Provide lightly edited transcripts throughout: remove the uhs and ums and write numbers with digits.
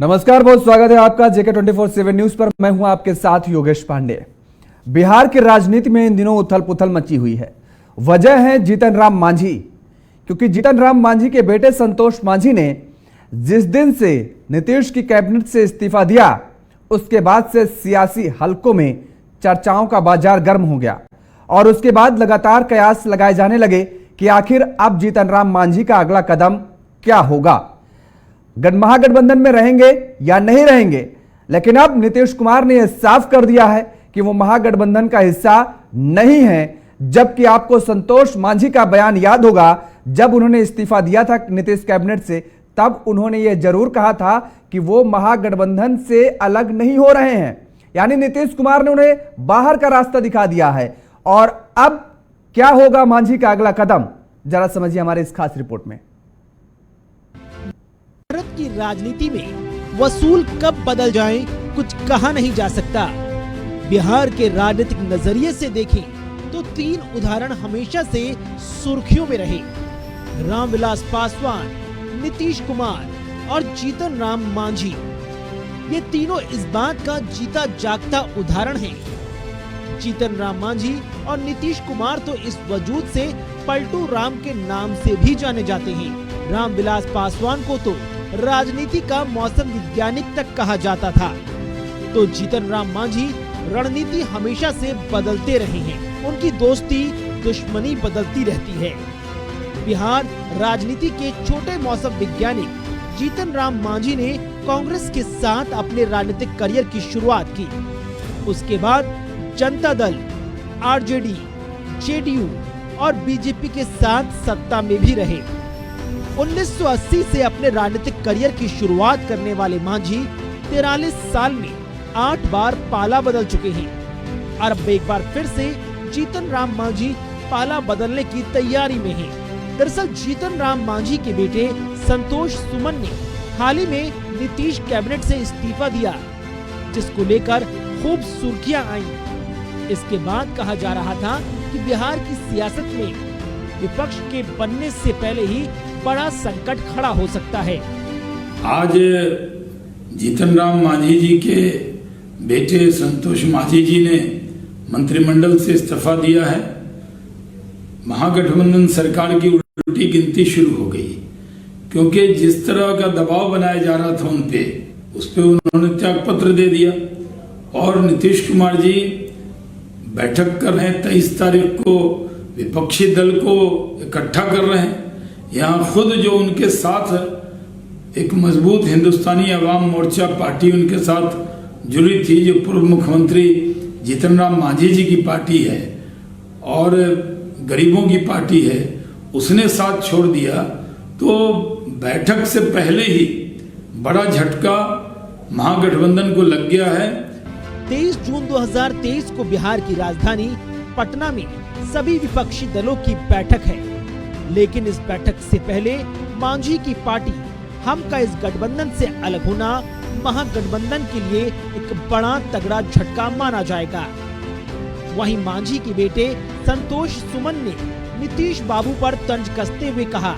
नमस्कार, बहुत स्वागत है आपका जेके 24/7 न्यूज पर। मैं हूं आपके साथ योगेश पांडे। बिहार की राजनीति में इन दिनों उथल पुथल मची हुई है। वजह है जीतन राम मांझी, क्योंकि जीतन राम मांझी के बेटे संतोष मांझी ने जिस दिन से नीतीश की कैबिनेट से इस्तीफा दिया, उसके बाद से सियासी हलकों में चर्चाओं का बाजार गर्म हो गया और उसके बाद लगातार कयास लगाए जाने लगे कि आखिर अब जीतन राम मांझी का अगला कदम क्या होगा, महागठबंधन में रहेंगे या नहीं रहेंगे। लेकिन अब नीतीश कुमार ने यह साफ कर दिया है कि वो महागठबंधन का हिस्सा नहीं है। जबकि आपको संतोष मांझी का बयान याद होगा, जब उन्होंने इस्तीफा दिया था नीतीश कैबिनेट से, तब उन्होंने यह जरूर कहा था कि वो महागठबंधन से अलग नहीं हो रहे हैं। यानी नीतीश कुमार ने उन्हें बाहर का रास्ता दिखा दिया है। और अब क्या होगा मांझी का अगला कदम, जरा समझिए हमारे इस खास रिपोर्ट में। भारत की राजनीति में वसूल कब बदल जाए, कुछ कहा नहीं जा सकता। बिहार के राजनीतिक नजरिए से देखें तो तीन उदाहरण हमेशा से सुर्खियों में रहे: रामविलास पासवान, नीतीश कुमार और जीतन राम मांझी। ये तीनों इस बात का जीता जागता उदाहरण हैं। जीतन राम मांझी और नीतीश कुमार तो इस वजूद से पलटू राम के नाम से भी जाने जाते हैं। रामविलास पासवान को तो राजनीति का मौसम वैज्ञानिक तक कहा जाता था, तो जीतन राम मांझी रणनीति हमेशा से बदलते रहे हैं। उनकी दोस्ती दुश्मनी बदलती रहती है। बिहार राजनीति के छोटे मौसम वैज्ञानिक जीतन राम मांझी ने कांग्रेस के साथ अपने राजनीतिक करियर की शुरुआत की। उसके बाद जनता दल, आरजेडी, जेडीयू और बीजेपी के साथ सत्ता में भी रहे। 1980 से अपने राजनीतिक करियर की शुरुआत करने वाले मांझी 43 साल में 8 बार पाला बदल चुके हैं। और अब एक बार फिर से जीतन राम मांझी पाला बदलने की तैयारी में हैं। दरअसल जीतन राम मांझी के बेटे संतोष सुमन ने हाल ही में नीतीश कैबिनेट से इस्तीफा दिया, जिसको लेकर खूब सुर्खियां आईं। इसके बाद कहा जा रहा था कि बिहार की सियासत में विपक्ष के बनने से पहले ही बड़ा संकट खड़ा हो सकता है। आज जीतन राम मांझी जी के बेटे संतोष मांझी जी ने मंत्रिमंडल से इस्तीफा दिया है। महागठबंधन सरकार की उल्टी गिनती शुरू हो गई, क्योंकि जिस तरह का दबाव बनाया जा रहा था उन पे, उस पे उन्होंने त्याग पत्र दे दिया। और नीतीश कुमार जी बैठक कर रहे हैं, 23 तारीख को विपक्षी दल को इकट्ठा कर रहे हैं। यहाँ खुद जो उनके साथ एक मजबूत हिंदुस्तानी अवाम मोर्चा पार्टी उनके साथ जुड़ी थी, जो पूर्व मुख्यमंत्री जीतन राम मांझी जी की पार्टी है और गरीबों की पार्टी है, उसने साथ छोड़ दिया। तो बैठक से पहले ही बड़ा झटका महागठबंधन को लग गया है। 23 जून 2023 को बिहार की राजधानी पटना में सभी विपक्षी दलों की बैठक है। लेकिन इस बैठक से पहले मांझी की पार्टी हम का इस गठबंधन से अलग होना महागठबंधन के लिए एक बड़ा तगड़ा झटका माना जाएगा। वहीं मांझी के बेटे संतोष सुमन ने नीतीश बाबू पर तंज कसते हुए कहा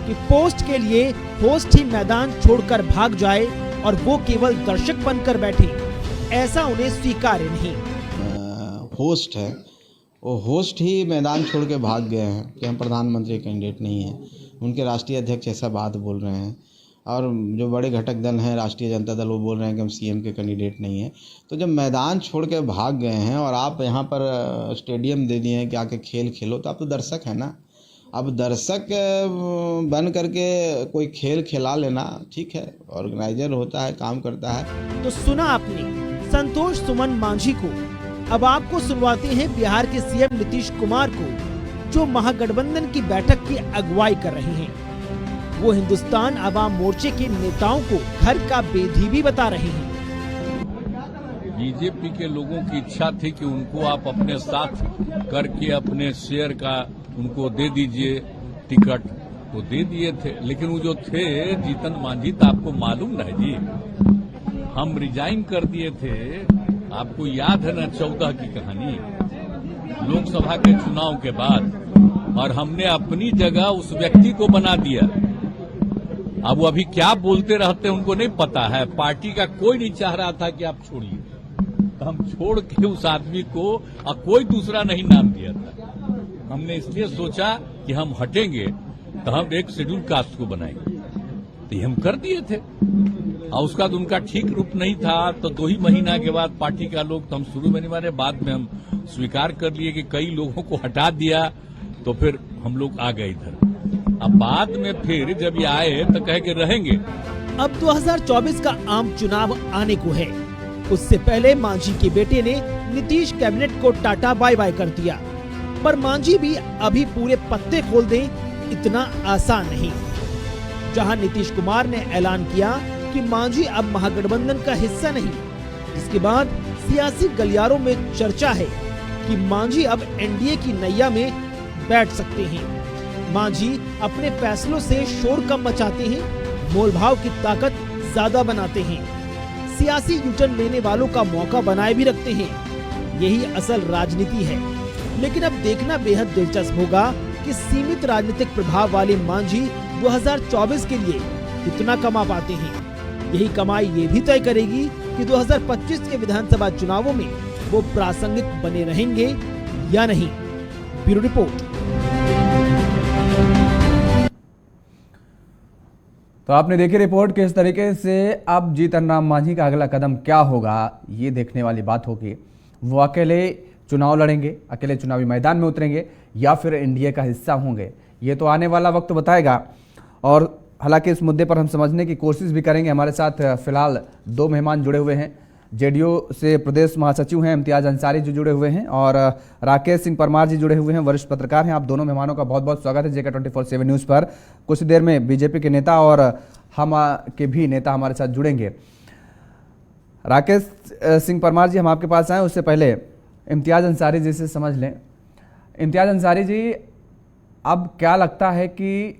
कि पोस्ट के लिए होस्ट ही मैदान छोड़कर भाग जाए और वो केवल दर्शक बनकर बैठे, ऐसा उन्हें स्वीकार्य नहीं। होस्ट है, वो होस्ट ही मैदान छोड़ के भाग गए हैं कि हम प्रधानमंत्री कैंडिडेट नहीं हैं। उनके राष्ट्रीय अध्यक्ष ऐसा बात बोल रहे हैं और जो बड़े घटक दल हैं राष्ट्रीय जनता दल, वो बोल रहे हैं कि हम सीएम के कैंडिडेट नहीं हैं। तो जब मैदान छोड़ के भाग गए हैं और आप यहाँ पर स्टेडियम दे दिए हैं कि आके खेल खेलो, तो आप तो दर्शक हैं ना। अब दर्शक बन करके कोई खेल खिला लेना ठीक है, ऑर्गेनाइजर होता है, काम करता है। तो सुना आपने संतोष सुमन मांझी को। अब आपको सुनवाते हैं बिहार के सीएम नीतीश कुमार को, जो महागठबंधन की बैठक की अगुवाई कर रहे हैं। वो हिंदुस्तान अवाम मोर्चे के नेताओं को घर का बेधी भी बता रहे हैं। बीजेपी के लोगों की इच्छा थी कि उनको आप अपने साथ करके अपने शेयर का उनको दे दीजिए टिकट, तो दे दिए थे। लेकिन वो जो थे जीतन मांझी, तो आपको मालूम है जी, हम रिजाइन कर दिए थे। आपको याद है ना 14 की कहानी, लोकसभा के चुनाव के बाद, और हमने अपनी जगह उस व्यक्ति को बना दिया अब वो अभी क्या बोलते रहते हैं उनको नहीं पता है। पार्टी का कोई नहीं चाह रहा था कि आप छोड़िए, तो हम छोड़ के उस आदमी को और कोई दूसरा नहीं नाम दिया था। हमने इसलिए सोचा कि हम हटेंगे तो हम एक शेड्यूल कास्ट को बनाएंगे, तो ये हम कर दिए थे। और उसका तो उनका ठीक रूप नहीं था, तो 2 ही महीना के बाद पार्टी का लोग, तो हम शुरू में नहीं माने, बाद में हम स्वीकार कर लिए कि कई लोगों को हटा दिया, तो फिर हम लोग आ गए इधर। अब बाद में फिर जब ये आए तो कहे कि रहेंगे। अब 2024 का आम चुनाव आने को है। उससे पहले मांझी के बेटे ने नीतीश कैबिनेट को टाटा बाय बाय कर दिया, पर मांझी भी अभी पूरे पत्ते खोल दें इतना आसान नहीं। जहां नीतीश कुमार ने ऐलान किया कि मांझी अब महागठबंधन का हिस्सा नहीं, जिसके बाद सियासी गलियारों में चर्चा है कि मांझी अब एनडीए की नैया में बैठ सकते हैं। मांझी अपने फैसलों से शोर कम मचाते हैं, मोलभाव की ताकत ज्यादा बनाते हैं, सियासी यूटर्न लेने वालों का मौका बनाए भी रखते हैं। यही असल राजनीति है। लेकिन अब देखना बेहद दिलचस्प होगा कि सीमित राजनीतिक प्रभाव वाले मांझी 2024 के लिए कितना कमा पाते हैं। यही कमाई ये भी तय करेगी कि 2025 के विधानसभा चुनावों में वो प्रासंगिक बने रहेंगे या नहीं। Bureau report. तो आपने देखी रिपोर्ट किस तरीके से अब जीतन राम मांझी का अगला कदम क्या होगा, ये देखने वाली बात होगी। वो अकेले चुनाव लड़ेंगे, अकेले चुनावी मैदान में उतरेंगे या फिर एनडीए का हिस्सा होंगे, ये तो आने वाला वक्त बताएगा। और हालांकि इस मुद्दे पर हम समझने की कोशिश भी करेंगे। हमारे साथ फिलहाल 2 मेहमान जुड़े हुए हैं। जेडीयू से प्रदेश महासचिव हैं इम्तियाज अंसारी जी जुड़े हुए हैं और राकेश सिंह परमार जी जुड़े हुए हैं, वरिष्ठ पत्रकार हैं। आप दोनों मेहमानों का बहुत बहुत स्वागत है जेके 24/7 न्यूज़ पर। कुछ देर में बीजेपी के नेता और हम के भी नेता हमारे साथ जुड़ेंगे। राकेश सिंह परमार जी, हम आपके पास आए उससे पहले इम्तियाज अंसारी जी से समझ लें। इम्तियाज अंसारी जी, अब क्या लगता है कि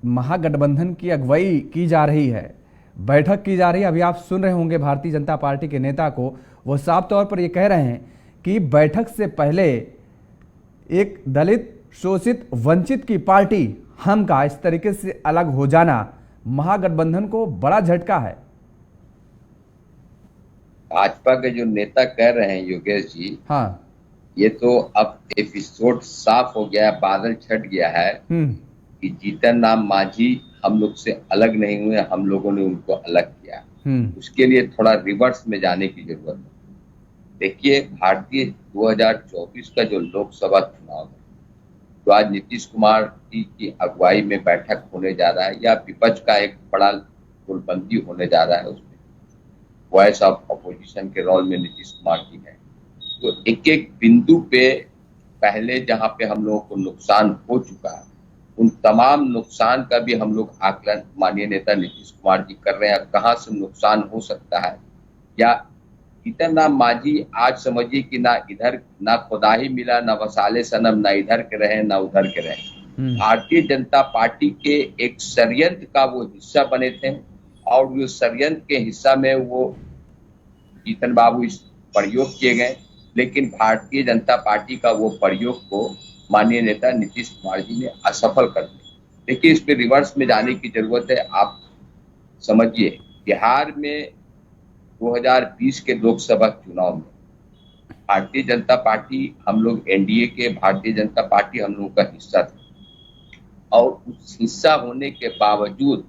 महागठबंधन की अगुवाई की जा रही है, बैठक की जा रही है। अभी आप सुन रहे होंगे भारतीय जनता पार्टी के नेता को, वो साफ तौर पर ये कह रहे हैं कि बैठक से पहले एक दलित, शोषित, वंचित की पार्टी हम का इस तरीके से अलग हो जाना महागठबंधन को बड़ा झटका है। भाजपा के जो नेता कह रहे हैं योगेश जी, हाँ, ये तो अब एपिसोड साफ हो गया है, बादल छट गया है कि जीतन राम मांझी हम लोग से अलग नहीं हुए, हम लोगों ने उनको अलग किया। उसके लिए थोड़ा रिवर्स में जाने की जरूरत है। देखिए, भारतीय 2024 का जो लोकसभा चुनाव है, तो आज नीतीश कुमार की अगुवाई में बैठक होने जा रहा है या विपक्ष का एक बड़ा गुलबंदी होने जा रहा है। उसमें वॉइस ऑफ अपोजिशन के रोल में नीतीश कुमार जी है। तो एक एक बिंदु पे पहले जहां पे हम लोगों को नुकसान हो चुका है, उन तमाम नुकसान का भी हम लोग आकलन माननीय नेता नीतीश कुमार जी कर रहे हैं। कहाँ से नुकसान हो सकता है, या जीतन राम मांझी आज समझिए कि ना इधर ना खुदा ही मिला, ना वसाले सनम, ना इधर के रहे ना उधर के रहे। भारतीय जनता पार्टी के एक षड्यंत्र का वो हिस्सा बने थे और वो षड्यंत्र के हिस्सा में वो जीतन बाबू इस प्रयोग किए गए, लेकिन भारतीय जनता पार्टी का वो प्रयोग को माननीय नेता नीतीश कुमार जी ने असफल कर दिया। देखिए, इस पे रिवर्स में जाने की जरूरत है। आप समझिए, बिहार में 2020 के लोकसभा चुनाव में भारतीय जनता पार्टी, हम लोग एनडीए के, भारतीय जनता पार्टी हम लोगों का हिस्सा था और उस हिस्सा होने के बावजूद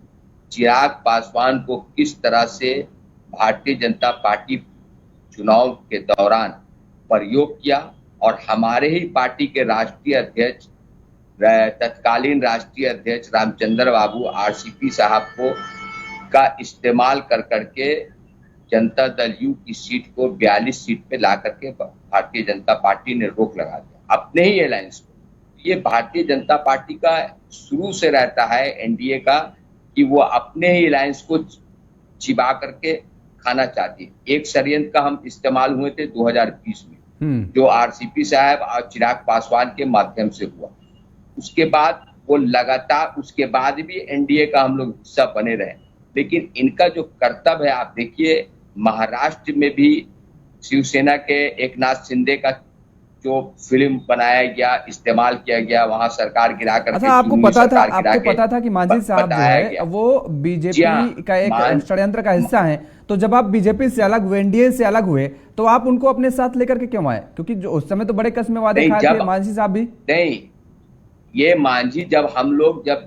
चिराग पासवान को किस तरह से भारतीय जनता पार्टी चुनाव के दौरान प्रयोग किया और हमारे ही पार्टी के राष्ट्रीय अध्यक्ष, तत्कालीन राष्ट्रीय अध्यक्ष रामचंद्र बाबू आरसीपी साहब को का इस्तेमाल कर करके जनता दल यू की सीट को 42 सीट पे ला करके भारतीय जनता पार्टी ने रोक लगा दिया अपने ही अलायंस को। ये भारतीय जनता पार्टी का शुरू से रहता है एनडीए का कि वो अपने ही अलायंस को चिबा करके खाना चाहती है। एक षड्यंत्र का हम इस्तेमाल हुए थे 2020 में, जो आरसीपी साहब और चिराग पासवान के माध्यम से हुआ। उसके बाद वो लगातार, उसके बाद भी एनडीए का हम लोग हिस्सा बने रहे, लेकिन इनका जो कर्तव्य है, आप देखिए महाराष्ट्र में भी शिवसेना के एकनाथ शिंदे का जो फिल्म बनाया गया, इस्तेमाल किया गया, वहां सरकार गिरा करके, अच्छा, आपको पता था कि मांझी साहब जो है वो बीजेपी का एक षड्यंत्र का हिस्सा है, तो जब आप बीजेपी से अलग हुए, एनडीए से अलग हुए, तो आप उनको अपने साथ लेकर के क्यों आए? क्योंकि जो उस समय तो बड़े कस्में वादे खाए थे मांझी साहब भी। नहीं, ये मांझी जब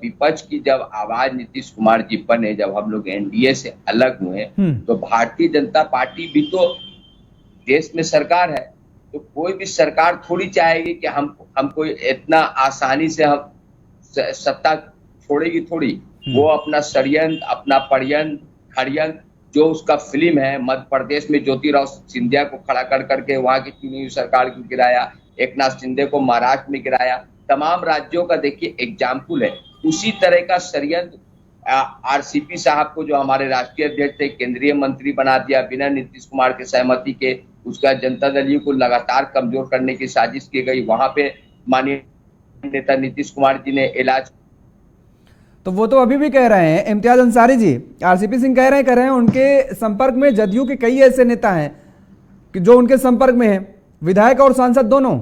विपक्ष की जब आवाज नीतीश कुमार जी बने, जब हम लोग एनडीए से अलग हुए, तो भारतीय जनता पार्टी भी तो देश में सरकार है, तो कोई भी सरकार थोड़ी चाहेगी कि हमको इतना आसानी से हम सत्ता छोड़ेगी थोड़ी। वो अपना षड्यंत्र, अपना षड्यंत्र जो उसका फिल्म है, मध्य प्रदेश में ज्योतिराव सिंधिया को खड़ा कर करके वहां की चुनी हुई सरकार को गिराया, एकनाथ शिंदे को महाराष्ट्र में गिराया, तमाम राज्यों का देखिए एग्जाम्पल है। उसी तरह का षड्यंत्र आरसीपी साहब को, जो हमारे राष्ट्रीय अध्यक्ष थे, केंद्रीय मंत्री बना दिया बिना नीतीश कुमार के सहमति के। उसका जनता दल को लगातार कमजोर करने की साजिश की गई। वहां पे माननीय नेता नीतीश कुमार जी ने इलाज, तो वो तो अभी भी कह रहे हैं, इम्तियाज अंसारी जी, आरसीपी सिंह कह रहे हैं उनके संपर्क में जदयू के कई ऐसे नेता हैं कि जो उनके संपर्क में हैं, विधायक और सांसद दोनों।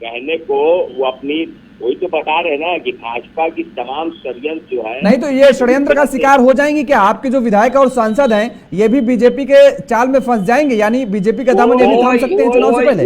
कहने को वो अपनी वही तो बता रहे ना कि भाजपा की तमाम षड्यंत्र जो है, नहीं तो ये षड्यंत्र का शिकार हो जाएंगे क्या? आपके जो विधायक और सांसद हैं ये भी बीजेपी के चाल में फंस जाएंगे, यानी बीजेपी का दामन ये भी थाम सकते हैं चुनाव से पहले?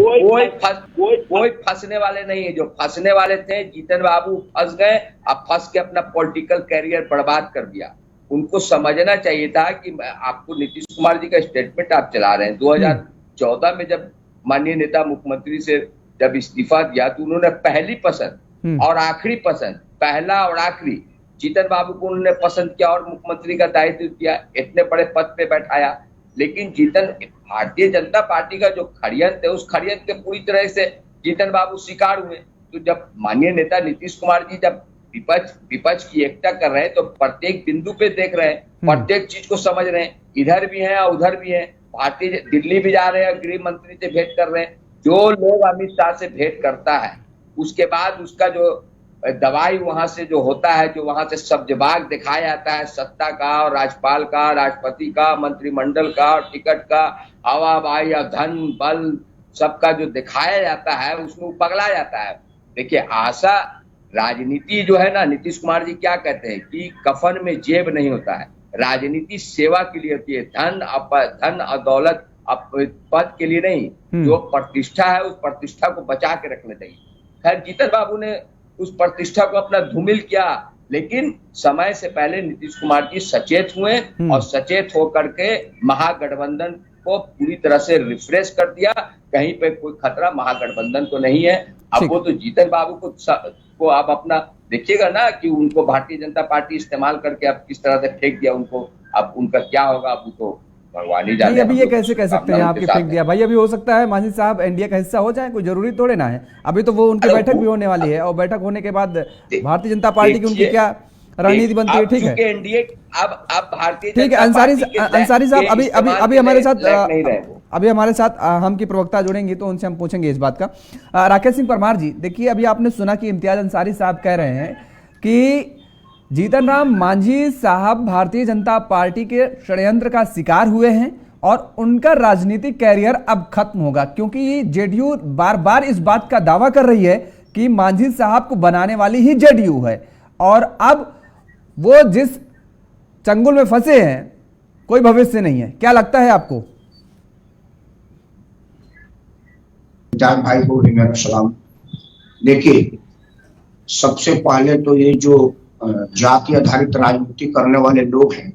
कोई फंसने वाले नहीं है। जो फंसने वाले थे, जीतन बाबू फंस गए, अब फंस के अपना पॉलिटिकल कैरियर बर्बाद कर दिया। उनको समझना चाहिए था कि आपको नीतीश कुमार जी का स्टेटमेंट आप चला रहे हैं। 2014 में जब माननीय नेता मुख्यमंत्री से जब इस्तीफा दिया तो उन्होंने पहली पसंद और आखिरी पसंद, पहला और आखिरी जीतन बाबू को उन्होंने पसंद किया और मुख्यमंत्री का दायित्व दिया, इतने बड़े पद पे बैठाया। लेकिन भारतीय जनता पार्टी का जो षड्यंत्र है, उस षड्यंत्र के पूरी तरह से जीतन बाबू शिकार हुए। तो जब माननीय नेता नीतीश कुमार जी जब विपक्ष की एकता कर रहे हैं, तो प्रत्येक बिंदु पे देख रहे हैं, प्रत्येक चीज को समझ रहे हैं, इधर भी है और उधर भी है। भारतीय दिल्ली भी जा रहे हैं, गृह मंत्री से भेंट कर रहे हैं। जो लोग अमित शाह से भेंट करता है, उसके बाद उसका जो दवाई वहां से जो होता है, जो वहां से सब्जबाग दिखाया जाता है सत्ता का और राज्यपाल का, राष्ट्रपति का, मंत्रिमंडल का और टिकट का, हवाबाई और धन बल सबका जो दिखाया जाता है, उसमें वो पगला जाता है। देखिए, आशा राजनीति जो है ना, नीतीश कुमार जी क्या कहते हैं कि कफन में जेब नहीं होता है, राजनीति सेवा के लिए होती है। धन और दौलत पद के लिए नहीं। जो प्रतिष्ठा है, उस प्रतिष्ठा को बचा के रखना चाहिए। खैर, जीतन बाबू ने उस प्रतिष्ठा को अपना धूमिल किया, लेकिन समय से पहले नीतीश कुमार जी सचेत हुए और सचेत होकर के महागठबंधन को पूरी तरह से रिफ्रेश कर दिया। कहीं पे कोई खतरा महागठबंधन को नहीं है। अब वो तो जीतन बाबू को आप अपना देखिएगा ना कि उनको भारतीय जनता पार्टी इस्तेमाल करके अब किस तरह से फेंक दिया उनको। अब उनका क्या होगा, अब तो भगवान ही जाने। अभी ये कैसे कह सकते हैं आपके फेंक दिया? भाई, अभी हो सकता है मांझी साहब एनडीए का हिस्सा हो जाए, कोई जरूरी थोड़े ना है। अभी तो वो उनकी बैठक भी होने वाली है और बैठक होने के बाद भारतीय जनता पार्टी की उनकी क्या रणनीति बनती है। ठीक है, एनडीए अब भारतीय, ठीक है। अंसारी साहब अभी हमारे साथ हम की प्रवक्ता जुड़ेंगी तो उनसे हम पूछेंगे इस बात का। राकेश सिंह परमार जी, देखिए, अभी आपने सुना कि इम्तियाज अंसारी साहब कह रहे हैं कि जीतन राम मांझी साहब भारतीय जनता पार्टी के षड्यंत्र का शिकार हुए हैं और उनका राजनीतिक कैरियर अब खत्म होगा, क्योंकि जेडीयू बार बार इस बात का दावा कर रही है कि मांझी साहब को बनाने वाली ही जेडीयू है और अब वो जिस चंगुल में फंसे हैं कोई भविष्य नहीं है। क्या लगता है आपको? जान भाई को भी मेरा सलाम। देखिए, सबसे पहले तो ये जो जाति आधारित राजनीति करने वाले लोग हैं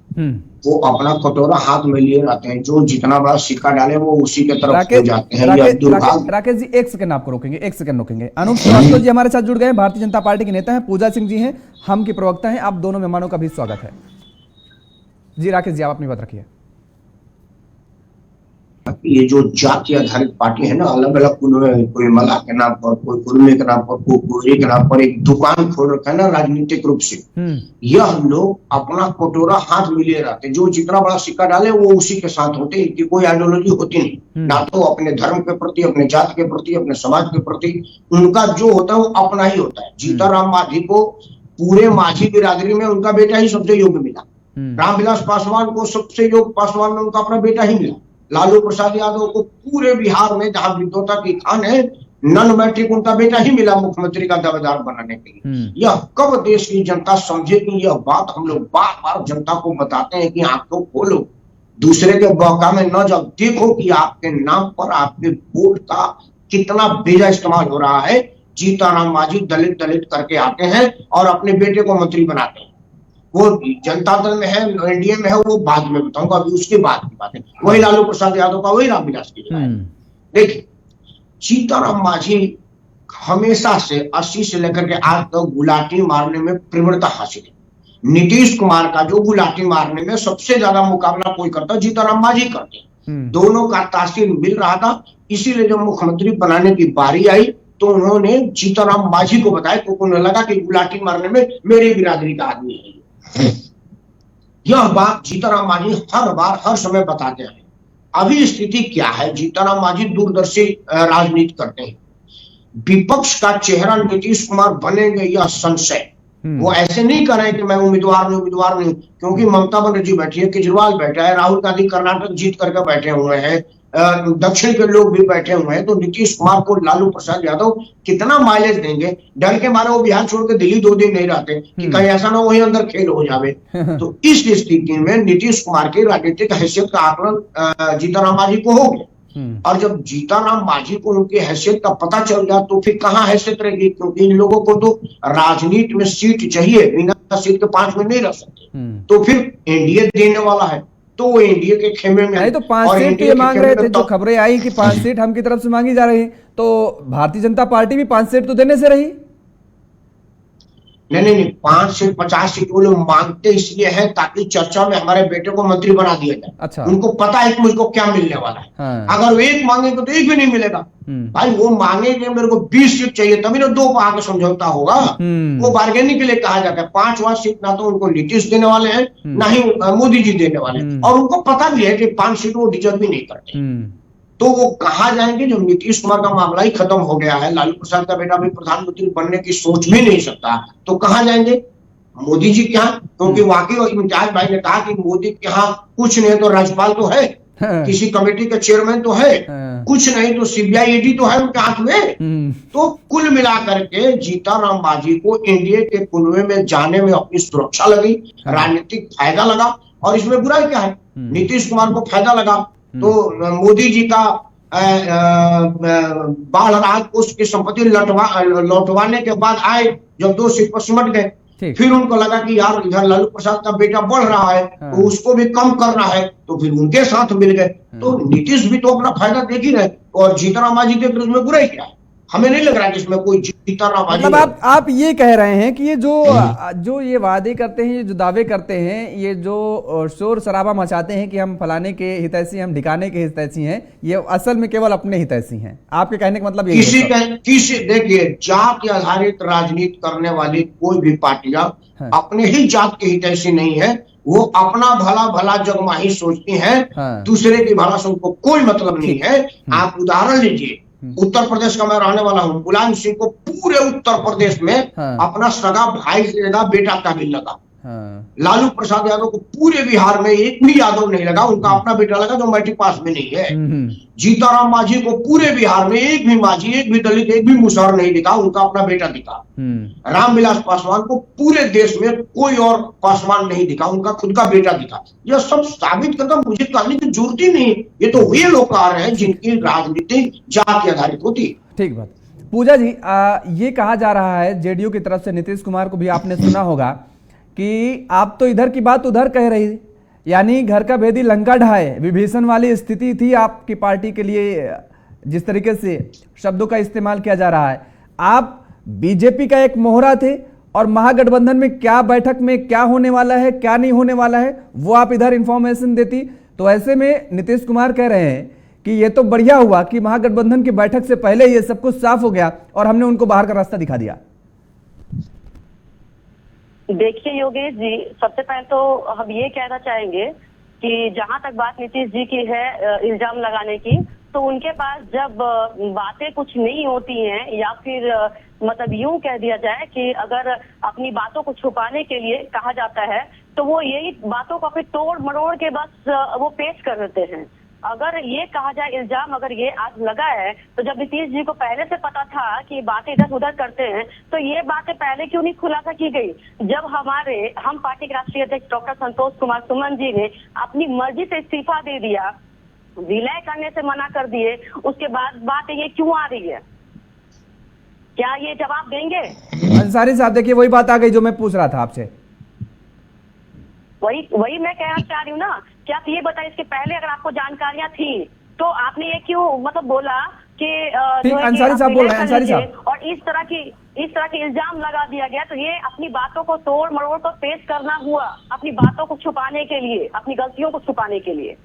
वो अपना कटोरा हाथ में लिए रहते हैं। जो जितना बड़ा सिक्का डाले वो उसी के तरफ हो जाते हैं। राकेश जी, एक सेकंड आपको रोकेंगे, एक सेकंड रोकेंगे। अनूप श्रीवास्तव जी हमारे साथ जुड़ गए, भारतीय जनता पार्टी के नेता हैं। पूजा सिंह जी हैं, हम की प्रवक्ता हैं। आप दोनों मेहमानों का भी स्वागत है। जी राकेश जी, आप अपनी बात रखिए। ये जो जाति आधारित पार्टी है ना, अलग अलग कोई मला के नाम पर, कोई कुर्मे के नाम पर, कोई कुर्रे के नाम पर एक दुकान खोल रखा है ना राजनीतिक रूप से। यह लोग अपना कटोरा हाथ में लिए रहते, जो जितना बड़ा सिक्का डाले वो उसी के साथ होते, इनकी कोई आइडियोलॉजी होती नहीं। ना तो अपने धर्म के प्रति, अपने जात के प्रति, अपने समाज के प्रति उनका जो होता है वो अपना ही होता है। जीतन राम मांझी को पूरे माझी बिरादरी में उनका बेटा ही सबसे योग्य मिला। रामविलास पासवान को सबसे योग्य पासवान में उनका अपना बेटा ही मिला। लालू प्रसाद यादव को पूरे बिहार में जहां विद्वता की खान है, नन मैट्रिक उनका बेटा ही मिला मुख्यमंत्री का दावेदार बनाने के लिए। यह कब देश की जनता समझेगी? यह बात हम लोग बार बार जनता को बताते हैं कि आंखों खोलो, दूसरे के बौका में न जाओ, देखो कि आपके नाम पर आपके वोट का कितना बेजा इस्तेमाल हो रहा है। जीतनराम मांझी दलित करके आते हैं और अपने बेटे को मंत्री बनाते हैं। वो जनता दल में है, एनडीए में है, वो बाद में बताऊंगा, अभी उसके बाद की बात है। वही लालू प्रसाद यादव का वही रामविलास की जगह है। देखिए, जीतनराम मांझी हमेशा से 80 से लेकर के आज तक गुलाटी मारने में प्रवीणता हासिल है। नीतीश कुमार का जो गुलाटी मारने में सबसे ज्यादा मुकाबला कोई करता, जीतनराम मांझी करते। दोनों का तासीर मिल रहा था, इसीलिए जब मुख्यमंत्री बनाने की बारी आई तो उन्होंने जीतनराम मांझी को बताया, क्योंकि उन्हें लगा कि गुलाटी मारने में मेरी बिरादरी का आदमी है। यह बात जीतनराम मांझी हर बार हर समय बताते हैं। अभी स्थिति क्या है? जीतनराम मांझी दूरदर्शी राजनीति करते हैं। विपक्ष का चेहरा नीतीश कुमार बनेंगे यह संशय। वो ऐसे नहीं कर रहे कि मैं उम्मीदवार नहीं, क्योंकि ममता बनर्जी बैठी है, केजरीवाल बैठा है, राहुल गांधी कर्नाटक जीत करके बैठे हुए हैं, दक्षिण के लोग भी बैठे हुए हैं। तो नीतीश कुमार को लालू प्रसाद यादव कितना माइलेज देंगे? डर के मारे वो बिहार छोड़ के दिल्ली 2 दिन नहीं रहते कि कहीं ऐसा ना वही अंदर खेल हो जावे। तो इस स्थिति में नीतीश कुमार की राजनीतिक हैसियत का आकलन जीतनराम मांझी को हो गया। और जब जीतनराम मांझी को उनकी हैसियत का पता चल गया तो फिर कहाँ हैसियत रहेगी? क्योंकि इन लोगों को तो राजनीति में सीट चाहिए, बिना सीट के 5 में नहीं रह सकते। तो फिर एनडीए देने वाला है, तो वो एनडीए के खेमे में नहीं तो 5 सीट ये मांग रहे थे। जो खबरें आई कि 5 सीट हम की तरफ से मांगी जा रही, तो भारतीय जनता पार्टी भी 5 सीट तो देने से रही। नहीं, 5 सीट 50 सीट वो लोग मांगते इसलिए है ताकि चर्चा में हमारे बेटे को मंत्री बना दिया जाए। अच्छा। उनको पता है कि मुझको क्या मिलने वाला है। हाँ। अगर वो एक मांगेंगे तो एक भी नहीं मिलेगा। भाई वो मांगेंगे मेरे को 20 सीट चाहिए, तभी ना 2 आगे समझौता होगा। वो बार्गेनिंग के लिए कहा जाता है। 5वां सीट ना तो उनको नीतीश देने वाले हैं, ना ही मोदी जी देने वाले हैं। और उनको पता भी है कि 5 सीट वो डिजर्व भी नहीं करते। तो वो कहाँ जाएंगे जब नीतीश कुमार का मामला ही खत्म हो गया है? लालू प्रसाद का बेटा भी प्रधानमंत्री बनने की सोच भी नहीं सकता, तो कहाँ जाएंगे? मोदी जी के यहाँ। क्योंकि वाकई इम्तियाज भाई ने कहा कि मोदी के यहाँ कुछ नहीं तो राज्यपाल तो है, किसी कमेटी का चेयरमैन तो है, कुछ नहीं तो सीबीआई ईडी तो है उनके हाथ में। तो कुल मिलाकर के जीतनराम मांझी को एनडीए के कुनवे में जाने में अपनी सुरक्षा लगी, राजनीतिक फायदा लगा। और इसमें बुराई क्या है? नीतीश कुमार को फायदा लगा तो मोदी जी का बाढ़ राहत कोष की संपत्ति लौटवाने के बाद आए, जब 2 सीट पर सिमट गए, फिर उनको लगा कि यार इधर लालू प्रसाद का बेटा बढ़ रहा है, तो उसको भी कम करना है, तो फिर उनके साथ मिल गए। तो नीतीश भी तो अपना फायदा देख ही रहे, और जीतनराम मांझी देख रहे, उसमें बुराई क्या है? हमें नहीं लग रहा कि इसमें कोई जीतनराम मांझी। मतलब आप ये कह रहे हैं कि ये जो ये वादे करते हैं, जो दावे करते हैं, ये जो शोर शराबा मचाते हैं कि हम फलाने के हितैषी, हम ढिकाने के हितैषी हैं, ये असल में केवल अपने हितैषी हैं। आपके कहने का मतलब किसी देखिए, जाति आधारित राजनीति करने वाली कोई भी पार्टियां अपने ही जात के हितैषी नहीं है। वो अपना भला जगमाही सोचती हैं, दूसरे की भला से उनको कोई मतलब नहीं है। आप उदाहरण लीजिए, उत्तर प्रदेश का मैं रहने वाला हूँ। मुलायम सिंह को पूरे उत्तर प्रदेश में अपना सगा भाई से ज्यादा बेटा काबिल लगा। लालू प्रसाद यादव को पूरे बिहार में एक भी यादव नहीं लगा, उनका अपना बेटा लगा जो मैट्रिक पास में नहीं है। जीतनराम मांझी को पूरे बिहार में एक भी मांझी, एक भी दलित, एक भी मुसहर नहीं दिखा, उनका अपना बेटा दिखा। रामविलास पासवान को पूरे देश में कोई और पासवान नहीं दिखा, उनका खुद का बेटा दिखा। यह सब साबित करता, मुझे कहने की जरूरत ही नहीं। ये तो वे लोग आ रहे हैं जिनकी राजनीति जाति आधारित होती है। ठीक बात। पूजा जी, ये कहा जा रहा है जेडीयू की तरफ से, नीतीश कुमार को भी आपने सुना होगा कि आप तो इधर की बात उधर कह रही, यानी घर का भेदी लंका ढाए, विभीषण वाली स्थिति थी आपकी पार्टी के लिए। जिस तरीके से शब्दों का इस्तेमाल किया जा रहा है, आप बीजेपी का एक मोहरा थे और महागठबंधन में क्या बैठक में क्या होने वाला है, क्या नहीं होने वाला है, वो आप इधर इंफॉर्मेशन देती। तो ऐसे में नीतीश कुमार कह रहे हैं कि ये तो बढ़िया हुआ कि महागठबंधन की बैठक से पहले ये सब कुछ साफ हो गया और हमने उनको बाहर का रास्ता दिखा दिया। देखिए योगेश जी, सबसे पहले तो हम ये कहना चाहेंगे कि जहां तक बात नीतीश जी की है इल्जाम लगाने की, तो उनके पास जब बातें कुछ नहीं होती हैं, या फिर मतलब यूं कह दिया जाए कि अगर अपनी बातों को छुपाने के लिए कहा जाता है, तो वो यही बातों को फिर तोड़ मरोड़ के बस वो पेश कर देते हैं। अगर ये कहा जाए इल्जाम अगर ये आज लगा है तो जब नीतीश जी को पहले से पता था कि ये बातें इधर उधर करते हैं तो ये बातें पहले क्यों नहीं खुलासा की गई? जब हम पार्टी के राष्ट्रीय अध्यक्ष डॉक्टर संतोष कुमार सुमन जी ने अपनी मर्जी से इस्तीफा दे दिया, विलय करने से मना कर दिए, उसके बाद बात ये क्यों आ रही है? क्या ये जवाब देंगे? अंसारी साहब देखिए वही बात आ गई जो मैं पूछ रहा था आपसे। वही मैं कहना चाह रही हूँ ना कि आप ये बताइए, इसके पहले अगर आपको जानकारियां थी तो आपने ये क्यों मतलब बोला कि ठीक, अंसारी साहब बोल रहे हैं, अंसारी साहब, और इस तरह की इल्जाम लगा दिया गया, तो ये अपनी बातों को तोड़ मरोड़ कर पेश करना हुआ, अपनी बातों को छुपाने के लिए, अपनी गलतियों को छुपाने के लिए।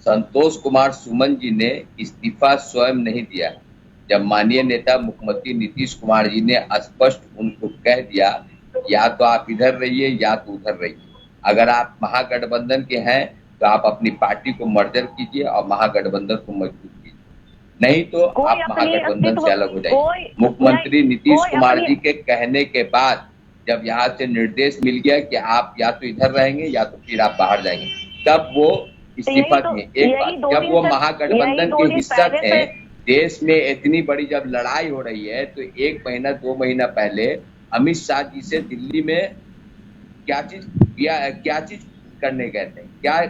संतोष कुमार सुमन जी ने इस्तीफा स्वयं नहीं दिया। जब माननीय नेता मुख्यमंत्री नीतीश कुमार जी ने स्पष्ट उनको कह दिया या तो आप इधर रहिए या तो उधर रहिए, अगर आप महागठबंधन के हैं तो आप अपनी पार्टी को मर्जर कीजिए और महागठबंधन को मजबूत कीजिए, नहीं तो आप महागठबंधन से अलग हो जाइए। मुख्यमंत्री नीतीश कुमार जी के कहने के बाद जब यहाँ से निर्देश मिल गया कि आप या तो इधर रहेंगे या तो फिर आप बाहर जाएंगे, तब वो इस्तीफा दिए। एक बात, जब वो महागठबंधन के हिस्सा थे, देश में इतनी बड़ी जब लड़ाई हो रही है तो 1 महीना 2 महीना पहले अमित शाह जी से दिल्ली में क्या चीज करने गए थे? क्या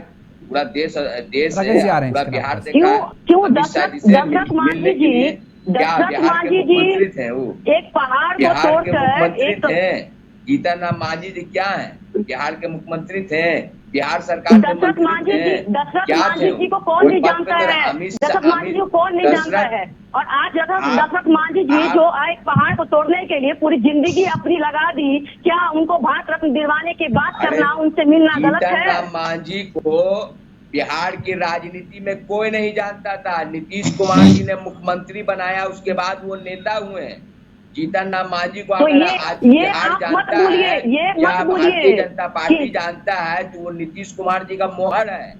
पूरा देश पूरा बिहार देखा अमित शाह जी से मिलने के लिए? क्या बिहार के मुख्यमंत्री थे? वो एक पहाड़ बिहार के मुख्यमंत्री थे। जीतन राम मांझी जी क्या है? बिहार के मुख्यमंत्री थे, बिहार सरकार के मंत्री थे, क्या थे? जी को कौन नहीं जानता है? दशरथ मांझी जी को कौन नहीं जानता है? और आज दशरथ मांझी जी जो एक पहाड़ को तोड़ने के लिए पूरी जिंदगी अपनी लगा दी, क्या उनको भारत रत्न दिलवाने की बात करना, उनसे मिलना गलत है? जीतन राम मांझी को बिहार की राजनीति में कोई नहीं जानता था। नीतीश कुमार जी ने मुख्यमंत्री बनाया, उसके बाद वो नेता हुए हैं। जीतन राम मांझी को अगर आज बिहार जानता है या भारतीय जनता पार्टी जानता है तो वो नीतीश कुमार जी का मोहर है,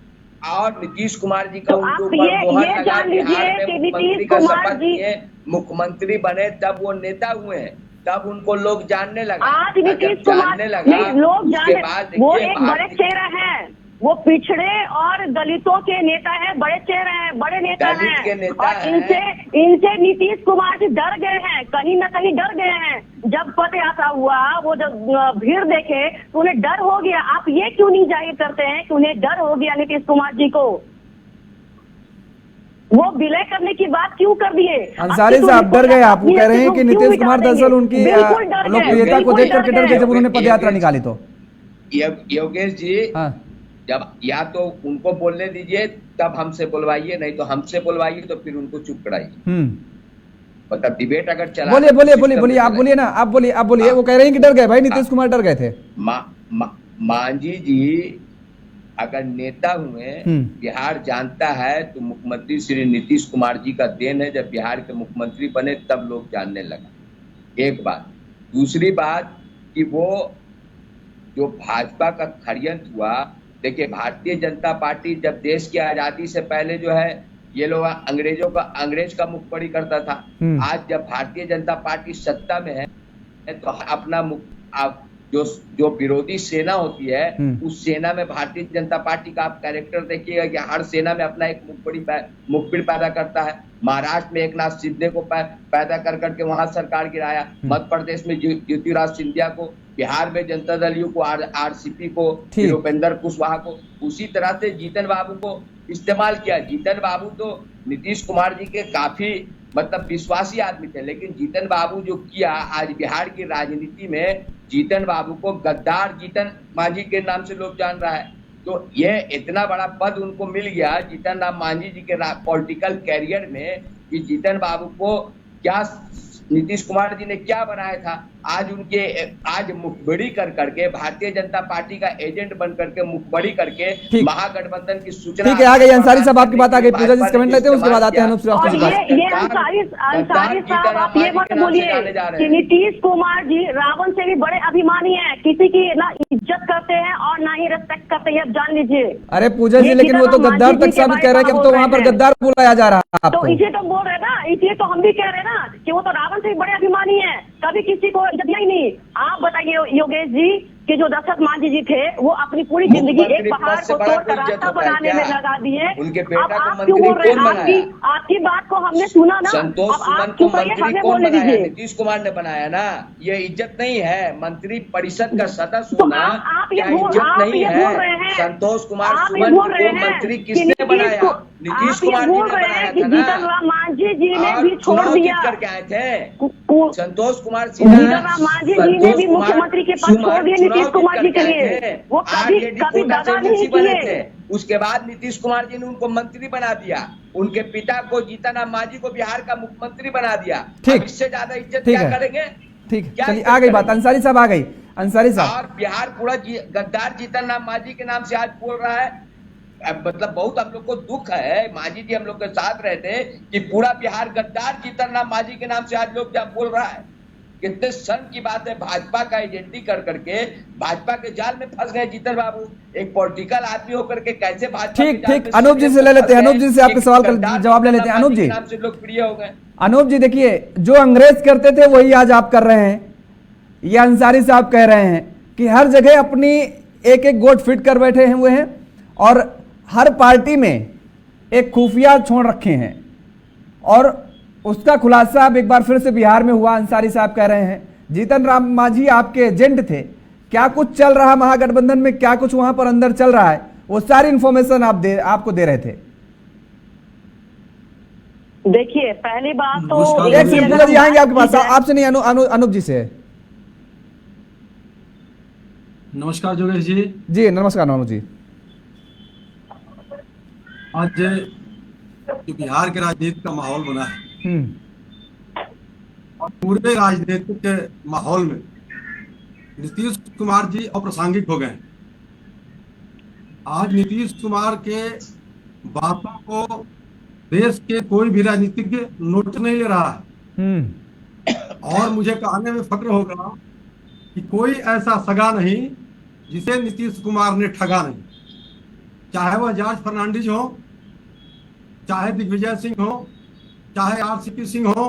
और नीतीश कुमार जी का उनके ऊपर मोहर लगा। बिहार में मुख्यमंत्री का शपथ लिए, मुख्यमंत्री बने, तब वो नेता हुए हैं, तब उनको लोग जानने लगा। आज नीतीश कुमार लोग जानने, वो एक बड़े चेहरा है, वो पिछड़े और दलितों के नेता है, बड़े चेहरे हैं, बड़े नेता हैं, और इनसे नीतीश कुमार जी डर गए हैं, कहीं न कहीं डर गए हैं। जब पद यात्रा हुआ, वो जब भीड़ देखे तो उन्हें डर हो गया। आप ये क्यों नहीं जाहिर करते हैं कि उन्हें डर हो गया नीतीश कुमार जी को? वो विलय करने की बात क्यों कर दिए? अंसारी साहब डर गए, आप कह रहे हैं कि नीतीश कुमार दरअसल उनकी लोकप्रियता को देखकर के डर गए जब उन्होंने पद यात्रा निकाली। तो योगेश जी, जब या तो उनको बोलने दीजिए तब हमसे बुलवाइए, नहीं तो हमसे बुलवाइए तो फिर उनको चुप कराइए। मतलब डिबेट अगर चला, बोलिए आप बोलिए ना, आप बोलिए। वो कह रहे हैं कि डर गए भाई, नीतीश कुमार डर गए थे। मांझी जी अगर नेता हुए, बिहार जानता है तो मुख्यमंत्री श्री नीतीश कुमार जी का देन है। जब बिहार के मुख्यमंत्री बने तब लोग जानने लगा, एक बात। दूसरी बात कि वो जो भाजपा का षड्यंत्र हुआ, देखिए भारतीय जनता पार्टी जब देश की आजादी से पहले जो है ये लोग अंग्रेज का मुखबरी करता था। आज जब भारतीय जनता पार्टी सत्ता में है तो अपना जो विरोधी सेना होती है उस सेना में भारतीय जनता पार्टी का आप कैरेक्टर देखिएगा कि हर सेना में अपना एक मुखबिर पैदा करता है। महाराष्ट्र में एकनाथ शिंदे को पैदा कर करके वहां सरकार गिराया, मध्य प्रदेश में ज्योतिराज सिंधिया को, बिहार में जनता दल यू को, आरसीपी को, उपेंद्र कुशवाहा को, उसी तरह से जीतन बाबू को इस्तेमाल किया। जीतन बाबू तो नीतीश कुमार जी के काफी मतलब विश्वासी आदमी थे, लेकिन जीतन बाबू जो किया, आज बिहार की राजनीति में जीतन बाबू को गद्दार जीतन मांझी के नाम से लोग जान रहा है। तो ये इतना बड़ा पद उनको मिल गया जीतन राम मांझी जी के पॉलिटिकल कैरियर में कि जीतन बाबू को क्या नीतीश कुमार जी ने क्या बनाया था। आज मुखबरी कर करके भारतीय जनता पार्टी का एजेंट बन करके मुखबरी करके महागठबंधन की सूचना। ठीक है, आ गई अंसारी साहब, आपकी बात आ गई। पूजा जी कमेंट लेते हैं, उसके बाद आते हैं ये अंसारी साहब, आप ये मत बोलिए कि नीतीश कुमार जी रावण से भी बड़े अभिमानी हैं, किसी की ना इज्जत करते हैं और ना ही रेस्पेक्ट करते हैं, जान लीजिए। अरे पूजा जी, लेकिन वो तो गद्दार तक साबित कह रहे हैं कि अब तो वहाँ पर गद्दार बुलाया जा रहा है। तो इसे तो बोल रहे ना, इसलिए तो हम भी कह रहे हैं ना कि वो तो रावण से भी बड़े अभिमानी है, कभी किसी को इज्जत दिया ही नहीं। आप बताइए योगेश जी कि जो दशरथ मांझी जी थे वो अपनी पूरी जिंदगी एक पहाड़ को तोड़कर रास्ता बनाने में लगा दिए। उनके अब बेटा को आप क्यों बोल मंत्री रहे कौन हैं? बनाया? आपकी बात को हमने सुना ना। संतोष अब आप सुमन को चुप रहिए, मंत्री हमें कौन बोलने बनाया? दीजिए। नीतीश कुमार ने बनाया ना। ये इज्जत नहीं है। मंत्री परिषद का सदस्य तो होना आप ये क्या बोल इज्जत आप नहीं ये है? बोल रहे हैं, संतोष कुमार आप ये सुमन बोल रहे को हैं मंत्री कि किसने बनाया? नीतीश कुमार जी बोल ने रहे बनाया हैं कि था ना। जीतन राम मांझी जी ने और भी छोड़ चुनाव दिया। जीत करके आए थे संतोष कुमार जीतन सिन्हा। राम मांझी जी ने भी मुख्यमंत्री के पद छोड़ दिए नीतीश कुमार जी के लिए। वो कभी दगा नहीं किए। उसके बाद नीतीश कुमार जी ने उनको मंत्री बना दिया। उनके पिता को जीतन राम मांझी को बिहार का मुख्यमंत्री बना दिया। ठीक। इससे ज्यादा इज्जत ठीक क्या है। करेंगे? ठीक, क्या चलिए इज्जत आ गई बात, करेंगे? अंसारी साहब आ गई। अंसारी साहब, और बिहार पूरा गद्दार जीतन राम मांझी के नाम से आज बोल रहा है। मतलब बहुत हम लोग को दुख है। मांझी जी हम लोग के साथ रहते कि पूरा बिहार गद्दार जीतन राम मांझी के नाम से आज लोग क्या बोल रहा है। कितने शर्म की बात है। भाजपा का एजेंटी कर करके भाजपा के जाल में फंस गए जीतन बाबू। एक पॉलिटिकल आदमी होकर के कैसे भाजपा ठीक ठीक, अनूप जी से ले लेते हैं। अनूप जी से आपके सवाल का जवाब ले लेते हैं। अनूप जी, नाम से लोकप्रिय हो गए। अनूप जी देखिए, जो अंग्रेज करते थे वही आज आप कर रहे हैं। ये अंसारी साहब कह रहे हैं कि हर जगह अपनी एक एक गोट फिट कर बैठे हुए हैं और हर पार्टी में एक खुफिया छोड़ रखे हैं, और उसका खुलासा अब एक बार फिर से बिहार में हुआ। अंसारी साहब कह रहे हैं जीतन राम मांझी आपके एजेंट थे। क्या कुछ चल रहा महागठबंधन में, क्या कुछ वहां पर अंदर चल रहा है, वो सारी इंफॉर्मेशन आपको दे रहे थे। देखिए पहली बात तो एक सेकंड पूजा जी आएंगे आपके पास, आपसे नहीं, अनूप जी से। नमस्कार जोगेश जी। जी नमस्कार अनूप जी। आज जो बिहार के राजनीति का माहौल बना है और पूरे राजनीतिक माहौल में नीतीश कुमार जी अप्रासंगिक हो गए। आज नीतीश कुमार के बातों को देश के कोई भी राजनीतिज्ञ नोट नहीं ले रहा है। और मुझे कहने में फक्र होगा कि कोई ऐसा सगा नहीं जिसे नीतीश कुमार ने ठगा नहीं। चाहे वह जॉर्ज फर्नांडिस हो, चाहे दिग्विजय सिंह हो, चाहे आरसीपी सिंह हो,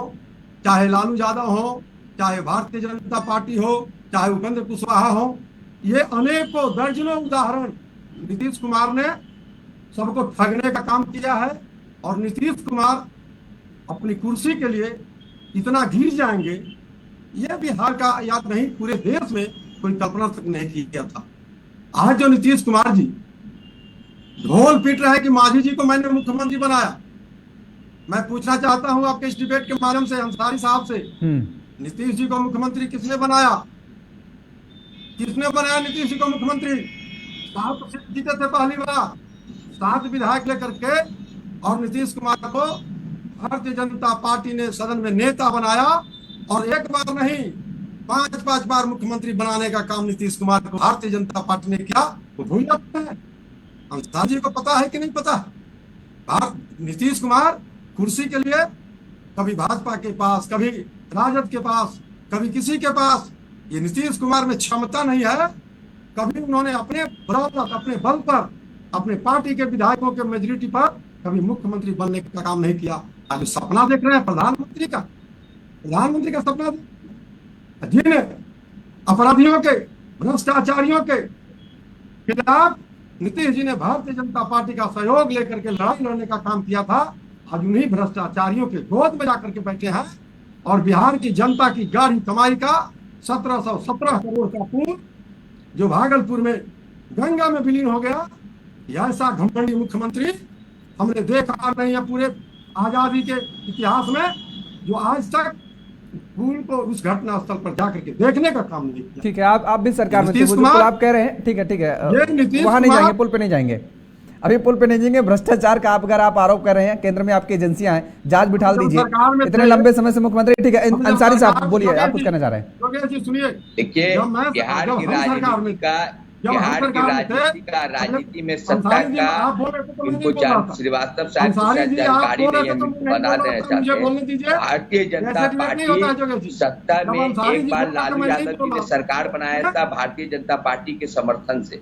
चाहे लालू यादव हो, चाहे भारतीय जनता पार्टी हो, चाहे उपेंद्र कुशवाहा हो, ये अनेकों दर्जनों उदाहरण नीतीश कुमार ने सबको ठगने का काम किया है। और नीतीश कुमार अपनी कुर्सी के लिए इतना घिर जाएंगे ये बिहार का याद नहीं, पूरे देश में कोई कल्पना तक नहीं किया था। आज जो नीतीश कुमार जी ढोल पीट रहे हैं कि मांझी जी को मैंने मुख्यमंत्री बनाया, मैं पूछना चाहता हूं आपके इस डिबेट के माध्यम से अंसारी साहब से, नीतीश जी को मुख्यमंत्री किसने बनाया? किसने बनाया नीतीश जी को मुख्यमंत्री? 7 सीट जीते थे पहली बार, 7 विधायक लेकर के, और नीतीश कुमार को भारतीय जनता पार्टी ने सदन में नेता बनाया। और एक बार नहीं 5-5 बार मुख्यमंत्री बनाने का काम नीतीश कुमार को भारतीय जनता पार्टी ने किया। वो भूल जाते हैं। अंसारी जी को पता है कि नहीं पता? नीतीश कुमार कुर्सी के लिए कभी भाजपा के पास, कभी राजद के पास, कभी किसी के पास, ये नीतीश कुमार में क्षमता नहीं है। कभी उन्होंने अपने बराबर, अपने बल पर, अपने पार्टी के विधायकों के मेजोरिटी पर कभी मुख्यमंत्री बनने का काम नहीं किया। आज सपना देख रहे हैं प्रधानमंत्री का सपना, जिन्हें अपराधियों के, भ्रष्टाचारियों के खिलाफ नीतीश जी ने भारतीय जनता पार्टी का सहयोग लेकर के लड़ाई लड़ने का काम किया था, आज उन्हीं भ्रष्टाचारियों के गोद में जाकर के बैठे हैं। और बिहार की जनता की गाढ़ी कमाई का 1717 करोड़ का पुल जो भागलपुर में गंगा में विलीन हो गया, ऐसा घमंडी मुख्यमंत्री हमने देखा नहीं है पूरे आजादी के इतिहास में, जो आज तक पुल को उस घटना स्थल पर जाकर के देखने का काम नहीं किया। ठीक है, आप भी सरकार में नीतीश थे, कुमार, आप कह रहे हैं, ठीक है नीतीश वहां नहीं कुमार, जाएंगे, पुल पे नहीं जाएंगे, अभी पुल पे नहीं जाएंगे। भ्रष्टाचार का अगर आप आरोप कर रहे हैं, केंद्र में आपकी एजेंसियां हैं, जांच बिठाल दीजिए, इतने लंबे समय से मुख्यमंत्री। ठीक है, अंसारी साहब बोलिए, आप कुछ कहना चाह रहे हैं? सुनिए, देखिए बिहार की राजनीति में सत्ता का इनको श्रीवास्तव शायद जानकारी नहीं है, बता देना चाहते हैं। भारतीय जनता पार्टी सत्ता में एक बार लालू यादव जी ने सरकार बनाया था भारतीय जनता पार्टी के समर्थन से।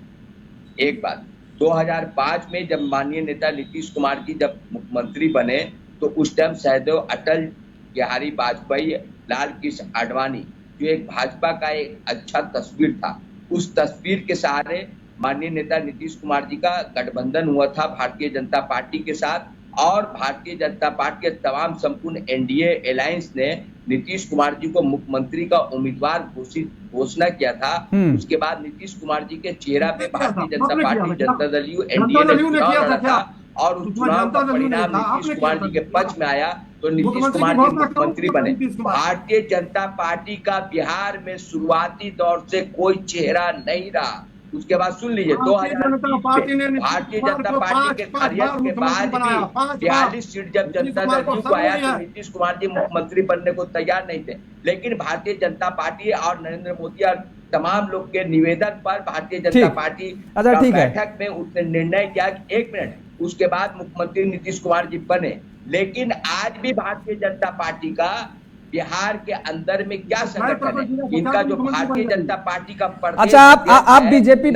एक बात 2005 में जब माननीय नेता नीतीश कुमार जी जब मुख्यमंत्री बने तो उस टाइम सहदेव अटल बिहारी वाजपेयी, लाल कृष्ण आडवाणी, जो एक भाजपा का एक अच्छा तस्वीर था, उस तस्वीर के सहारे माननीय नेता नीतीश कुमार जी का गठबंधन हुआ था भारतीय जनता पार्टी के साथ, और भारतीय जनता पार्टी के तमाम संपूर्ण एनडीए अलायंस ने नीतीश कुमार जी को मुख्यमंत्री का उम्मीदवार घोषणा किया था। उसके बाद नीतीश कुमार जी के चेहरा पे Bharatiya Janata party, Janata Dal you, NDA ने चुनाव लड़ा था, और उस चुनाव का परिणाम नीतीश कुमार जी के पक्ष में आया, तो नीतीश कुमार जी मुख्यमंत्री बने। भारतीय जनता पार्टी का बिहार में शुरुआती दौर से कोई चेहरा नहीं रहा। उसके बाद सुन लीजिए, 2020 में भारतीय जनता पार्टी के खरियत के बाद भी 42 सीट जब जनता दल यू को आया तो नीतीश कुमार जी मुख्यमंत्री बनने को तैयार नहीं थे, लेकिन भारतीय जनता पार्टी और नरेंद्र मोदी और तमाम लोग के निवेदन पर भारतीय जनता पार्टी बैठक में उसने निर्णय किया कि 1 मिनट, उसके बाद मुख्यमंत्री नीतीश कुमार जी बने। लेकिन आज भी भारतीय जनता पार्टी का बिहार के अंदर में क्या संगठन है, इनका जो भारतीय जनता पार्टी का अच्छा, आप बीजेपी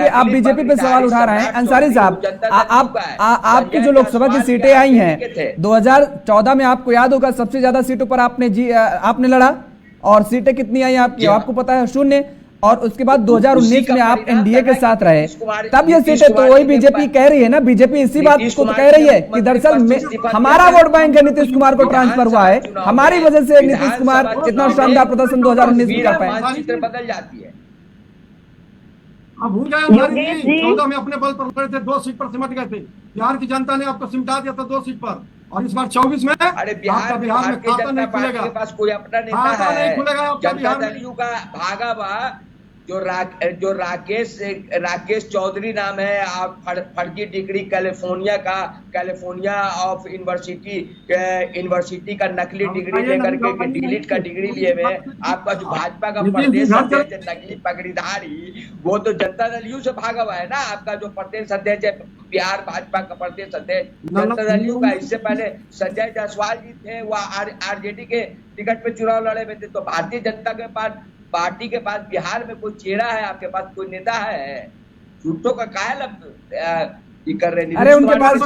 पे सवाल उठा रहे हैं अंसारी साहब। आपकी जो लोकसभा की सीटें आई हैं 2014 में, आपको याद होगा सबसे ज्यादा सीटों पर आपने लड़ा, और सीटें कितनी आई आपकी आपको पता है, 0। और उसके बाद 2019 में आप एनडीए के साथ रहे, तब ये सीटें, तो वही बीजेपी कह रही है ना, बीजेपी इसी बात को तो कह रही है कि दरअसल हमारा वोट बैंक है, नीतीश कुमार को ट्रांसफर हुआ है, हमारी वजह से नीतीश कुमार इतना शानदार प्रदर्शन 2019 में कर पाए। बदल जाती है। अब भूल गए 14 में अपने बल पर लड़े थे, 2 सीट पर सिमट गए थे, बिहार की जनता ने आपको सिमटा दिया था 2 सीट पर, और इस बार 24 में अरे बिहार में खाता नहीं खुलेगा, के पास कोई अपना नेता है, जनता दल यू का भागा हुआ जो राकेश चौधरी नाम है, फर्जी डिग्री कैलिफोर्निया ऑफ यूनिवर्सिटी का नकली डिग्री लेकर के डिलीट का डिग्री लिए हुए, आपका जो भाजपा का प्रदेश अध्यक्ष नकली पगड़ीधारी, वो तो जनता दल यू से भागा हुआ है ना। आपका जो प्रदेश अध्यक्ष है बिहार भाजपा का प्रदेश अध्यक्ष जनता दल यू का, इससे पहले संजय जायसवाल जी थे, वो आरजेडी के टिकट पे चुनाव लड़े हुए थे। तो भारतीय जनता के पास, पार्टी के पास बिहार में कोई चेहरा है, आपके पास कोई नेता है, झूठों का काहे कर रहे हैं। अरे उनके पास,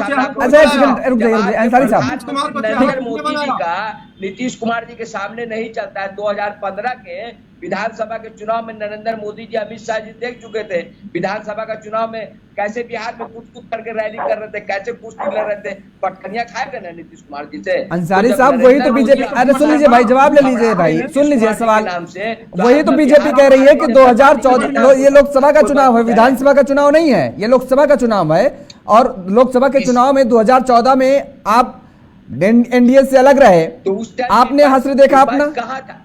अंसारी साहब, नरेंद्र मोदी जी का नीतीश कुमार जी के सामने नहीं चलता है। 2015 के विधानसभा के चुनाव में नरेंद्र मोदी जी, अमित शाह जी देख चुके थे, विधानसभा का चुनाव में कैसे बिहार में कुछ करके रैली कर रहे थे, कैसे कुश्ती लड़ रहे थे, पटखनिया खाए गए ना नीतीश कुमार जी से। अंसारी साहब, वही तो बीजेपी, अरे सुन लीजिए भाई, जवाब ले लीजिए भाई, सुन लीजिए सवाल, वही तो बीजेपी कह रही है कि 2014 ये लोकसभा का चुनाव है, विधानसभा का चुनाव नहीं है, ये लोकसभा का चुनाव है, और लोकसभा के चुनाव में 2014 में आप एनडीए से अलग रहे, तो आपने हश्र देखा अपना, कहा था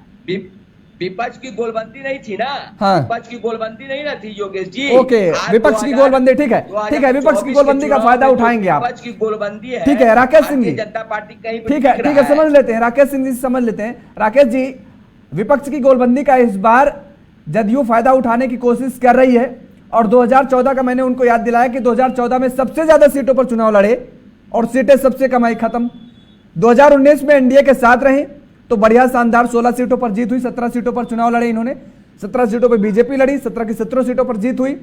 विपक्ष की गोलबंदी नहीं थी ना। हाँ। विपक्ष की गोलबंदी नहीं ना थी योगेश जी। ओके, विपक्ष की गोलबंदी, ठीक है, ठीक है, विपक्ष की गोलबंदी का फायदा उठाएंगे आप, विपक्ष की गोलबंदी है, ठीक है। राकेश सिंह जी, जनता पार्टी कहीं, ठीक है, समझ लेते हैं, राकेश सिंह जी समझ लेते हैं। राकेश जी, विपक्ष की गोलबंदी का इस बार जदयू फायदा उठाने की कोशिश कर रही है, और 2014 का मैंने उनको याद दिलाया कि 2014 में सबसे ज्यादा सीटों पर चुनाव लड़े और सीटें सबसे कम आई, खत्म। 2019 में एनडीए के साथ रहे तो बढ़िया शानदार 16 सीटों पर जीत हुई, 17 सीटों पर चुनाव लड़े इन्होंने, 17 सीटों पर बीजेपी लड़ी, 17 की 17 सीटों पर जीत हुई।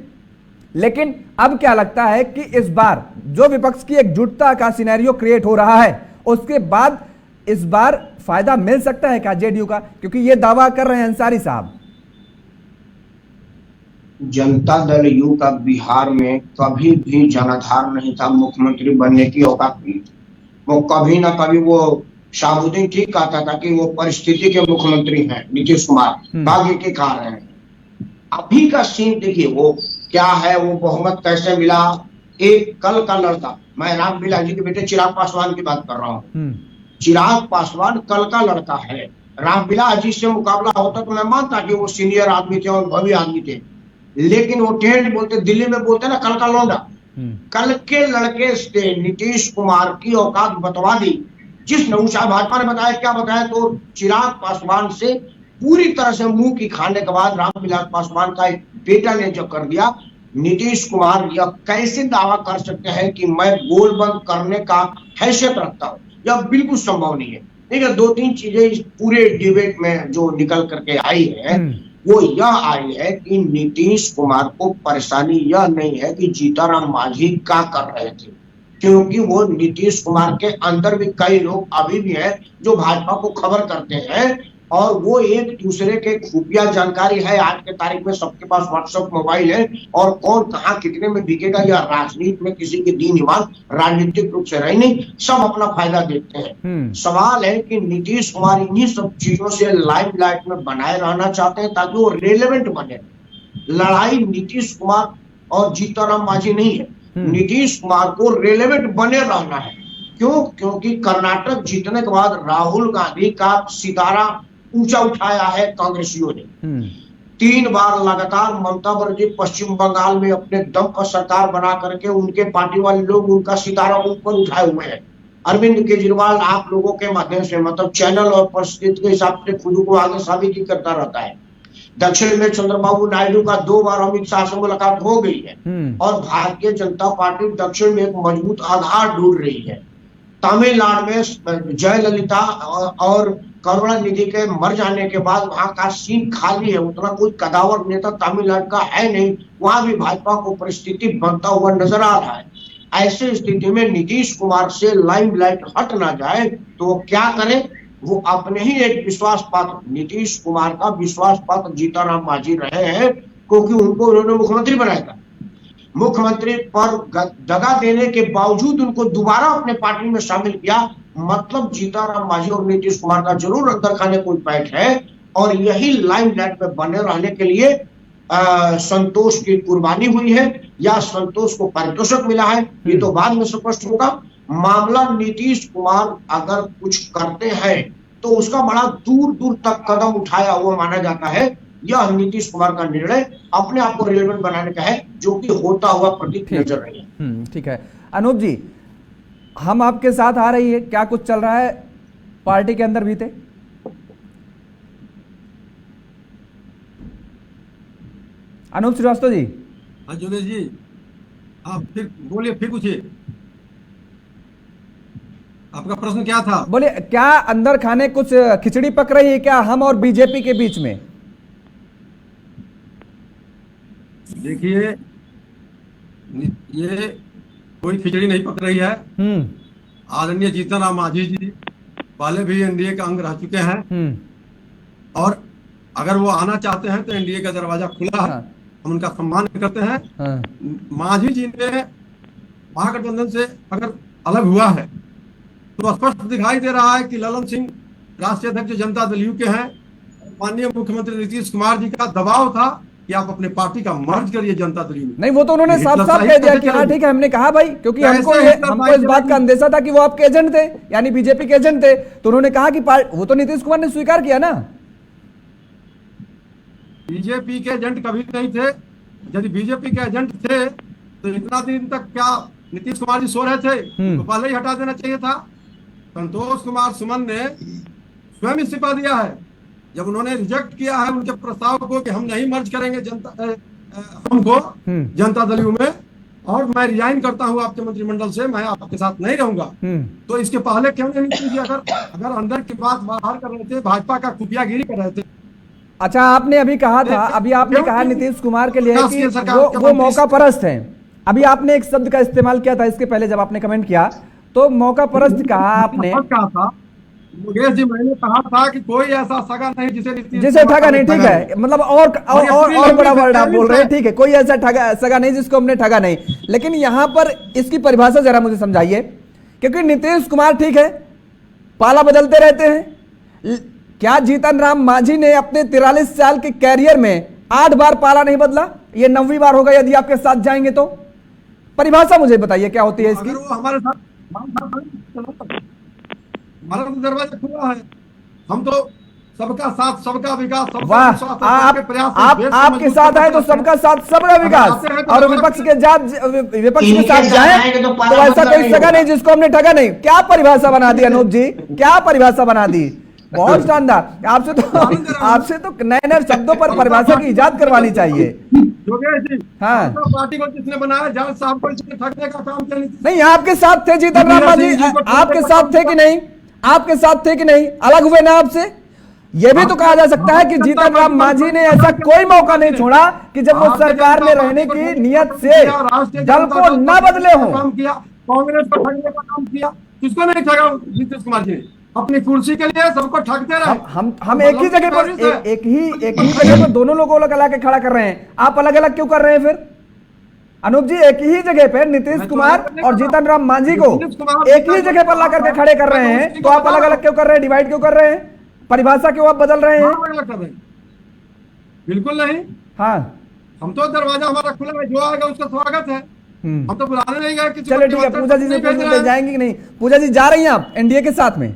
लेकिन अब क्या लगता है कि इस बार जो विपक्ष की एकजुटता का सिनेरियो क्रिएट हो रहा है, उसके बाद इस बार फायदा मिल सकता है क्या जेडीयू का, क्योंकि ये दावा कर रहे हैं अंसारी साहब। जनता दल यू का बिहार में कभी भी जनाधार नहीं था मुख्यमंत्री बनने की औकात नहीं, वो कभी ना कभी, वो शाहबुद्दीन ठीक कहता था कि वो परिस्थिति के मुख्यमंत्री हैं नीतीश कुमार, भाग्य के कारण हैं। अभी का सीन देखिए, वो क्या है, वो बहुमत कैसे मिला। एक कल का लड़का, मैं रामविलास जी के बेटे चिराग पासवान की बात कर रहा हूँ, चिराग पासवान कल का लड़का है, रामविलास जी से मुकाबला होता तो मैं मानता कि वो सीनियर आदमी थे और भव्य आदमी थे, लेकिन वो ट्रेंड बोलते, दिल्ली में बोलते ना, कल का लौंडा। कल के लड़के से नीतीश कुमार की औकात बतवा दी। जिस नौशा भाजपा ने बताया, क्या बताया, तो चिराग पासवान से पूरी तरह से मुंह की खाने के बाद रामविलास पासवान का एक बेटा ने जो कर दिया, नीतीश कुमार यह कैसे दावा कर सकते हैं कि मैं गोल बंद करने का हैसियत रखता हूँ, यह बिल्कुल संभव नहीं है। देखिए, 2-3 चीजें इस पूरे डिबेट में जो निकल करके आई है, वो यह आई है कि नीतीश कुमार को परेशानी यह नहीं है कि जीतनराम मांझी क्या कर रहे थे, क्योंकि वो नीतीश कुमार के अंदर भी कई लोग अभी भी हैं जो भाजपा को खबर करते हैं, और वो एक दूसरे के खुफिया जानकारी है। आज के तारीख में सबके पास व्हाट्सएप मोबाइल है, और कौन कहाँ कितने में बिकेगा यह राजनीति में किसी की दीन ईमान राजनीतिक रूप से रही नहीं, सब अपना फायदा देखते हैं। सवाल है कि नीतीश कुमार इन्हीं सब चीजों से लाइमलाइट में बनाए रहना चाहते हैं ताकि वो रेलेवेंट बने। लड़ाई नीतीश कुमार और जीतनराम मांझी नहीं है, नीतीश कुमार को रेलेवेंट बने रहना है। क्यों? क्योंकि कर्नाटक जीतने के बाद राहुल गांधी का सितारा ऊंचा उठाया है कांग्रेसियों ने। 3 बार लगातार ममता बनर्जी पश्चिम बंगाल में अपने दम पर सरकार बना करके उनके पार्टी वाले लोग उनका सितारा ऊपर उठाए हुए हैं। अरविंद केजरीवाल आप लोगों के माध्यम से मतलब चैनल और परिस्थिति के हिसाब से खुद को आगे साबित करता रहता है। दक्षिण में चंद्रबाबू नायडू का 2 बार अमित शाह से मुलाकात हो गई है, और भारतीय जनता पार्टी दक्षिण में एक मजबूत आधार ढूंढ रही है। तमिलनाडु में जयललिता और करुणानिधि के मर जाने के बाद वहां का सीन खाली है, उतना कोई कदावर नेता तमिलनाडु का है नहीं। वहां भी भाजपा को परिस्थिति बनता हुआ नजर आ रहा है। ऐसी स्थिति में नीतीश कुमार से लाइमलाइट हट ना जाए तो वो क्या करें? वो अपने ही एक विश्वास पात्र नीतीश कुमार का विश्वास पात्र जीतनराम मांझी रहे हैं, क्योंकि उनको उन्होंने मुख्यमंत्री बनाया था। मुख्यमंत्री पर दगा देने के बावजूद उनको दोबारा अपने पार्टी में शामिल किया। मतलब जीतनराम मांझी और नीतीश कुमार का जरूर अंदर खाने कोई पैठ है, और यही लाइमलाइट में बने रहने के लिए संतोष की कुर्बानी हुई है या संतोष को पारितोषिक मिला है, ये तो बाद में स्पष्ट होगा। मामला नीतीश कुमार अगर कुछ करते हैं तो उसका बड़ा दूर दूर तक कदम उठाया हुआ माना जाता है। यह नीतीश कुमार का निर्णय अपने आप को रिलेवेंट बनाने का है, जो कि होता हुआ प्रतीत नजर रही है। ठीक है अनूप जी, हम आपके साथ आ रही है, क्या कुछ चल रहा है पार्टी के अंदर बीते? अनूप श्रीवास्तव जी। हाँ जोगेश जी, आप फिर बोलिए, फिर पूछिए, आपका प्रश्न क्या था? बोलिए, क्या अंदर खाने कुछ खिचड़ी पक रही है क्या हम और बीजेपी के बीच में? देखिए, ये कोई खिचड़ी नहीं पक रही है। आदरणीय जीतनराम मांझी जी पहले भी एनडीए का अंग रह चुके हैं, और अगर वो आना चाहते हैं तो एनडीए का दरवाजा खुला है। हम उनका सम्मान करते हैं। मांझी जी ने महागठबंधन से अगर अलग हुआ है तो स्पष्ट दिखाई दे रहा है कि ललन सिंह राष्ट्रीय अध्यक्ष जनता दल यू के हैं। माननीय मुख्यमंत्री नीतीश कुमार जी का दबाव था कि आप अपने पार्टी का मर्ज करिए जनता दल यू। नहीं, वो तो उन्होंने साफ साफ कह दिया कि हाँ ठीक है, हमने कहा भाई, क्योंकि हमको इस बात का अंदेशा था कि वो आपके एजेंट थे, यानी बीजेपी के एजेंट थे, तो उन्होंने कहा कि वो तो नीतीश कुमार ने स्वीकार किया ना। बीजेपी के एजेंट कभी नहीं थे। यदि बीजेपी के एजेंट थे तो इतना दिन तक क्या नीतीश कुमार जी सो रहे थे? तो पहले ही हटा देना चाहिए था। संतोष कुमार सुमन ने स्वयं इस्तीफा दिया है जब उन्होंने रिजेक्ट किया है उनके प्रस्ताव को कि हम नहीं मर्ज करेंगे हमको जनता दल यू में, और मैं रिजाइन करता हूं आपके मंत्रिमंडल से, मैं आपके साथ नहीं रहूंगा। तो इसके पहले क्यों नहीं कीजिए? अगर अंदर की बात बाहर कर रहे थे, भाजपा का खुफियागिरी कर रहे थे। अच्छा, आपने अभी कहा था, अभी आपने कहा नीतीश कुमार के लिए कि वो मौका परस्त हैं। अभी आपने एक शब्द का इस्तेमाल किया था इसके पहले जब आपने कमेंट किया, तो मौका परस्त कहा आपने। कहा था मुकेश जी, मैंने कहा था कि कोई ऐसा सगा नहीं जिसे ठगा नहीं। ठीक है, मतलब और बड़ा वर्ड आप बोल रहे हैं। ठीक है, कोई ऐसा सगा नहीं जिसको हमने ठगा नहीं, लेकिन यहां पर इसकी परिभाषा जरा मुझे समझाइए, क्योंकि नीतीश कुमार ठीक है पाला बदलते रहते हैं, क्या जीतनराम मांझी ने अपने 43 साल के कैरियर में 8 बार पाला नहीं बदला? ये 9वीं बार होगा यदि आपके साथ जाएंगे तो। परिभाषा मुझे बताइए क्या होती है इसकी? अगर वो हमारे साथ हमारा तो दरवाजा खुला है, हम तो सबका साथ सबका विकास आपके साथ है तो सबका साथ सबका विकास, और विपक्ष के साथ जाए तो ऐसा कोई सगा नहीं जिसको हमने ठगा नहीं। क्या परिभाषा बना दी अनूप जी, क्या परिभाषा बना दी? बहुत शानदार। आपसे तो नए नए शब्दों पर परिभाषा की इजाद करवानी चाहिए। हाँ, पार्टी को किसने बनाया? जज साहब को ठगने का काम क्या? नहीं, आपके साथ थे जीतनराम मांझी, आपके साथ थे कि नहीं? आपके साथ थे कि नहीं? अलग हुए ना आपसे? यह भी तो कहा जा सकता है कि जीतनराम मांझी ने ऐसा कोई मौका नहीं छोड़ा कि जब वो सरकार में रहने की नियत से दल को न बदले हो। कांग्रेस को ठगने का काम किया, किसको नहीं ठगा नीतीश कुमार जी? अपनी कुर्सी के लिए सबको ठगते रहे। हम एक ही जगह पर एक ही जगह पर दोनों लोगों को ला के खड़ा कर रहे हैं, आप अलग अलग क्यों कर रहे हैं फिर? अनूप जी, एक ही जगह पे नीतीश कुमार और जीतन राम मांझी को एक ही जगह पर ला करके खड़े कर रहे हैं, तो आप अलग अलग क्यों कर रहे हैं? डिवाइड क्यों कर रहे हैं? परिभाषा क्यों आप बदल रहे हैं? बिल्कुल नहीं। हाँ, हम तो दरवाजा हमारा खुला है, जो आएगा उसका स्वागत है। हम तो बुलाने नहीं गए किसी को। चलिए ठीक है, पूजा जी से पूछते जाएंगे कि नहीं? पूजा जी, जा रही हैं आप एनडीए के साथ में?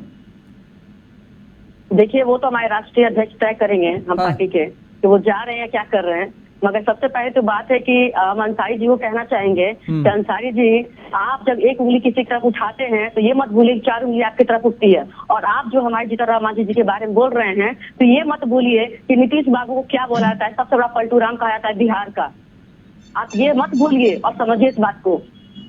देखिए, वो तो हमारे राष्ट्रीय अध्यक्ष तय करेंगे हम पार्टी के कि वो जा रहे हैं क्या कर रहे हैं। मगर सबसे पहले तो बात है कि हम अंसारी जी को कहना चाहेंगे कि अंसारी जी, आप जब एक उंगली किसी की तरफ उठाते हैं तो ये मत भूलिए कि 4 उंगली आपकी तरफ उठती है। और आप जो हमारे जीतन राम मांझी जी के बारे में बोल रहे हैं, तो ये मत भूलिए कि नीतीश बाबू को क्या बोला जाता है, सबसे बड़ा पलटू राम कहा जाता है बिहार का। आप ये मत भूलिए और समझिए इस बात को,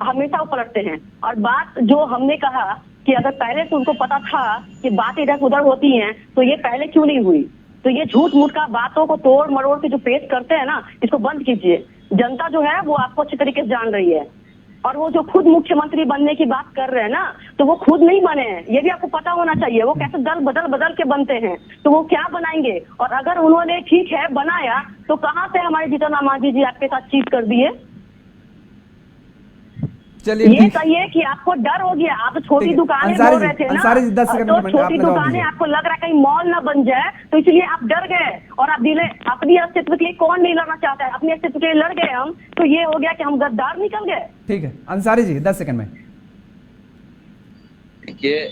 हमेशा वो पलटते हैं। और बात जो हमने कहा कि अगर पहले से उनको पता था कि बात इधर उधर होती हैं, तो ये पहले क्यों नहीं हुई? तो ये झूठ मूठ का बातों को तोड़ मरोड़ के जो पेश करते हैं ना, इसको बंद कीजिए। जनता जो है वो आपको अच्छी तरीके से जान रही है। और वो जो खुद मुख्यमंत्री बनने की बात कर रहे हैं ना, तो वो खुद नहीं बने हैं, ये भी आपको पता होना चाहिए। वो कैसे दल बदल के बनते हैं, तो वो क्या बनाएंगे? और अगर उन्होंने ठीक है बनाया, तो कहाँ से हमारे जीतन राम मांझी जी आपके साथ चीट कर दिए? चलिए, ये कहिए कि आपको डर हो गया। आप छोटी दुकानें बोल रहे थे ना, तो छोटी दुकानें आपको लग रहा है कहीं मॉल ना बन जाए, तो इसलिए आप डर गए। और आप दिले अपनी अस्तित्व के लिए कौन नहीं लड़ना चाहता है? अपने अस्तित्व के लिए लड़ गए हम, तो ये हो गया कि हम गद्दार निकल गए। ठीक है अंसारी जी, 10 सेकंड में। देखिए,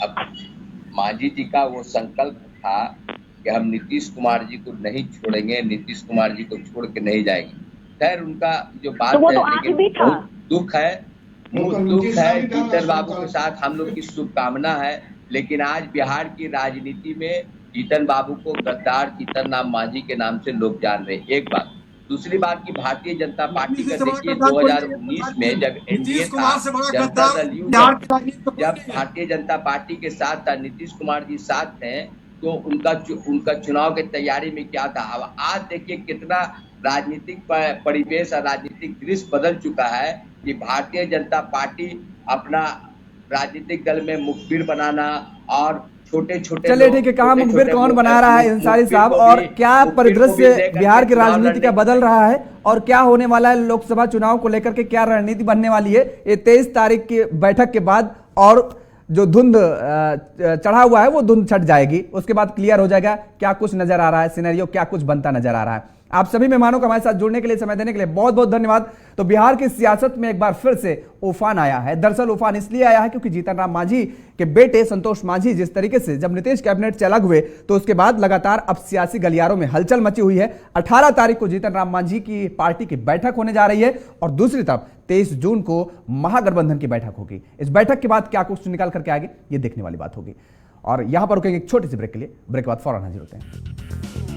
अब मांझी जी का वो संकल्प था कि हम नीतीश कुमार जी को नहीं छोड़ेंगे, नीतीश कुमार जी को छोड़ के नहीं जाएंगे। खैर, उनका जो बात तो वो है, तो आज भी था। दुख है जीतन बाबू के साथ हम लोग की शुभकामना है। लेकिन आज बिहार की राजनीति में जीतन बाबू को गद्दार जीतन राम मांझी के नाम से लोग जान रहे हैं, एक बात। दूसरी बात की भारतीय जनता पार्टी का देखिए, 2019 में जब एनडीए था, जनता दल यू जब भारतीय जनता पार्टी के साथ था, नीतीश कुमार जी साथ थे, तो उनका चुनाव की तैयारी में क्या था। अब आज देखिए कितना राजनीतिक परिवेश और राजनीतिक दृश्य बदल चुका है कि भारतीय जनता पार्टी अपना राजनीतिक दल में मुखबिर बनाना और छोटे छोटे, चलिए ठीक है, कहाँ मुखबिर कौन बना रहा है अंसारी साहब, और क्या परिदृश्य बिहार की राजनीति का बदल रहा है, और क्या होने वाला है लोकसभा चुनाव को लेकर के, क्या रणनीति बनने वाली है ये 23 तारीख की बैठक के बाद? और जो धुंध चढ़ा हुआ है वो धुंध छट जाएगी, उसके बाद क्लियर हो जाएगा क्या कुछ नजर आ रहा है, सिनेरियो क्या कुछ बनता नजर आ रहा है। आप सभी मेहमानों को हमारे साथ जुड़ने के लिए, समय देने के लिए बहुत बहुत धन्यवाद। तो बिहार की सियासत में एक बार फिर से उफान आया है। दरअसल उफान इसलिए आया है क्योंकि जीतन राम मांझी के बेटे संतोष मांझी जिस तरीके से जब नीतीश कैबिनेट से अलग हुए, तो उसके बाद लगातार अब सियासी गलियारों में हलचल मची हुई है। 18 तारीख को जीतन राम मांझी की पार्टी की बैठक होने जा रही है, और दूसरी तरफ 23 जून को महागठबंधन की बैठक होगी। इस बैठक के बाद क्या कुछ निकाल करके आगे, ये देखने वाली बात होगी। और यहां पर रुकेंगे एक छोटी सी ब्रेक के लिए। ब्रेक के बाद फौरन हाजिर होते हैं।